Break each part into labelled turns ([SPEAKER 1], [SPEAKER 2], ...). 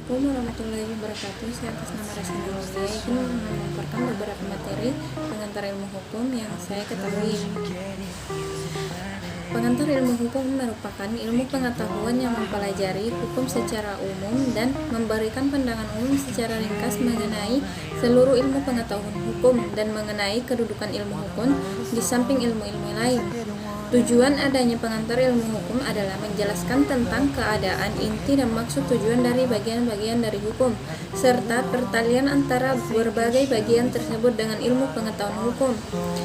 [SPEAKER 1] Assalamualaikum warahmatullahi wabarakatuh. Saya atas nama Rasina Mulia ingin memaparkan beberapa materi pengantar ilmu hukum yang saya ketahui. Pengantar ilmu hukum merupakan ilmu pengetahuan yang mempelajari hukum secara umum dan memberikan pandangan umum secara ringkas mengenai seluruh ilmu pengetahuan hukum dan mengenai kedudukan ilmu hukum di samping ilmu-ilmu lain. Tujuan adanya pengantar ilmu hukum adalah menjelaskan tentang keadaan, inti, dan maksud tujuan dari bagian-bagian dari hukum, serta pertalian antara berbagai bagian tersebut dengan ilmu pengetahuan hukum.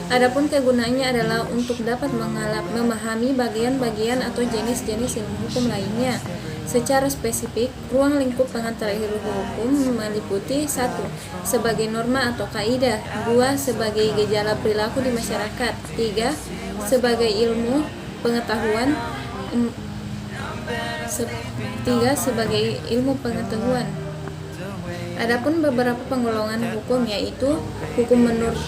[SPEAKER 1] Adapun kegunaannya adalah untuk dapat memahami bagian-bagian atau jenis-jenis ilmu hukum lainnya. Secara spesifik, ruang lingkup pengantar ilmu hukum meliputi 1. Sebagai norma atau kaidah, 2. Sebagai gejala perilaku di masyarakat, 3. Sebagai ilmu pengetahuan, 3. Sebagai ilmu pengetahuan. Adapun beberapa penggolongan hukum yaitu hukum menurut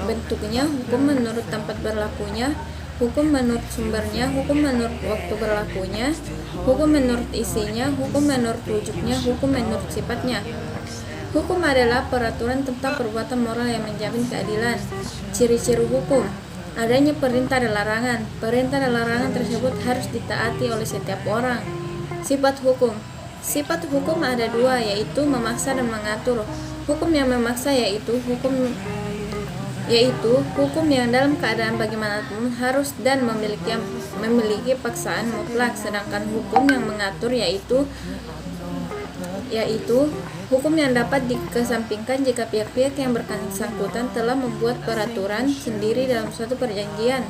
[SPEAKER 1] bentuknya, hukum menurut tempat berlakunya, hukum menurut sumbernya, hukum menurut waktu berlakunya, hukum menurut isinya, hukum menurut wujudnya, hukum menurut sifatnya. Hukum adalah peraturan tentang perbuatan moral yang menjamin keadilan. Ciri-ciri hukum: adanya perintah dan larangan. Perintah dan larangan tersebut harus ditaati oleh setiap orang. Sifat hukum: sifat hukum ada 2, yaitu memaksa dan mengatur. Hukum yang memaksa yaitu hukum yang dalam keadaan bagaimanapun harus dan memiliki paksaan mutlak, sedangkan hukum yang mengatur yaitu hukum yang dapat dikesampingkan jika pihak-pihak yang bersangkutan telah membuat peraturan sendiri dalam suatu perjanjian.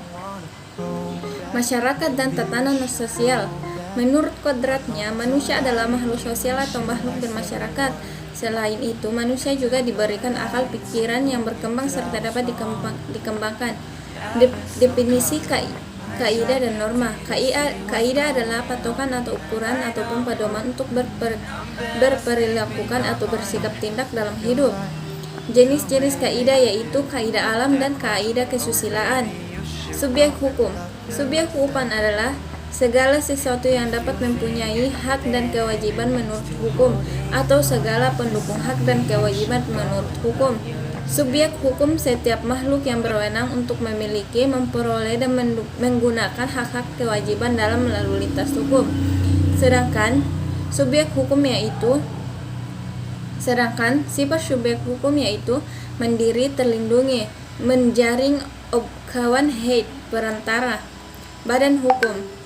[SPEAKER 1] Masyarakat dan tatanan sosial: menurut kodratnya, manusia adalah makhluk sosial atau makhluk bermasyarakat. Selain itu, manusia juga diberikan akal pikiran yang berkembang serta dapat dikembangkan. Definisi kaidah dan norma. Kaidah adalah patokan atau ukuran ataupun pedoman untuk berperilakukan atau bersikap tindak dalam hidup. Jenis-jenis kaidah yaitu kaidah alam dan kaidah kesusilaan. Subjek hukum. Subjek hukum adalah segala sesuatu yang dapat mempunyai hak dan kewajiban menurut hukum, atau segala pendukung hak dan kewajiban menurut hukum. Subjek hukum: setiap makhluk yang berwenang untuk memiliki, memperoleh, dan menggunakan hak-hak kewajiban dalam lalu lintas hukum. Sedangkan sifat subjek hukum yaitu mandiri, terlindungi, menjaring, kawan, perantara. Badan hukum.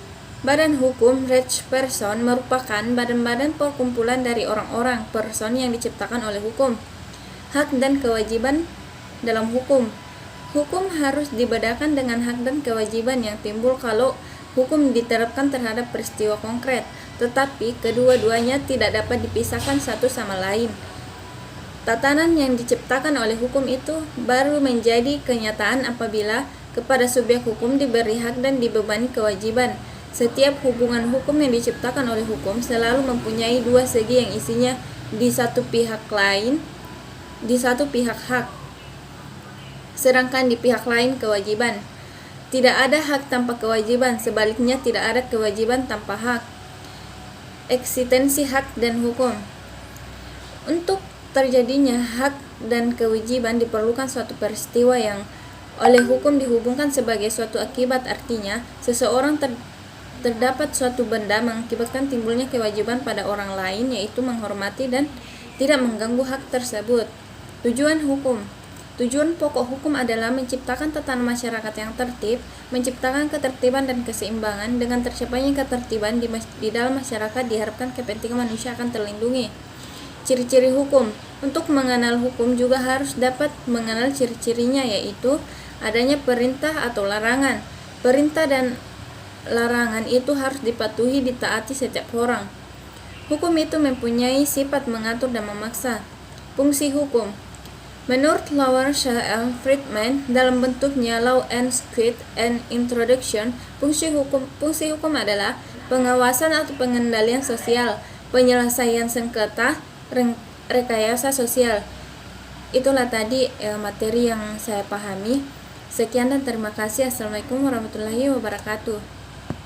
[SPEAKER 1] Badan hukum (Rechtsperson) merupakan badan-badan perkumpulan dari orang-orang, person yang diciptakan oleh hukum. Hak dan kewajiban dalam hukum. Hukum harus dibedakan dengan hak dan kewajiban yang timbul kalau hukum diterapkan terhadap peristiwa konkret, tetapi kedua-duanya tidak dapat dipisahkan satu sama lain. Tatanan yang diciptakan oleh hukum itu baru menjadi kenyataan apabila kepada subjek hukum diberi hak dan dibebani kewajiban. Setiap hubungan hukum yang diciptakan oleh hukum selalu mempunyai 2 segi yang isinya di satu pihak hak, sedangkan di pihak lain kewajiban. Tidak ada hak tanpa kewajiban, sebaliknya tidak ada kewajiban tanpa hak. Eksistensi hak dan hukum. Untuk terjadinya hak dan kewajiban diperlukan suatu peristiwa yang oleh hukum dihubungkan sebagai suatu akibat, artinya seseorang terdapat suatu benda mengakibatkan timbulnya kewajiban pada orang lain, yaitu menghormati dan tidak mengganggu hak tersebut. Tujuan hukum. Tujuan pokok hukum adalah menciptakan tatanan masyarakat yang tertib, menciptakan ketertiban dan keseimbangan. Dengan tercapainya ketertiban di dalam masyarakat, diharapkan kepentingan manusia akan terlindungi. Ciri-ciri hukum. Untuk mengenal hukum juga harus dapat mengenal ciri-cirinya, yaitu adanya perintah atau larangan. Perintah dan larangan itu harus dipatuhi, ditaati setiap orang. Hukum itu mempunyai sifat mengatur dan memaksa. Fungsi hukum. Menurut Lawrence L. Friedman, dalam bentuknya Law and Script and Introduction, fungsi hukum adalah pengawasan atau pengendalian sosial, penyelesaian sengketa, rekayasa sosial. Itulah tadi materi yang saya pahami. Sekian dan terima kasih. Assalamualaikum warahmatullahi wabarakatuh.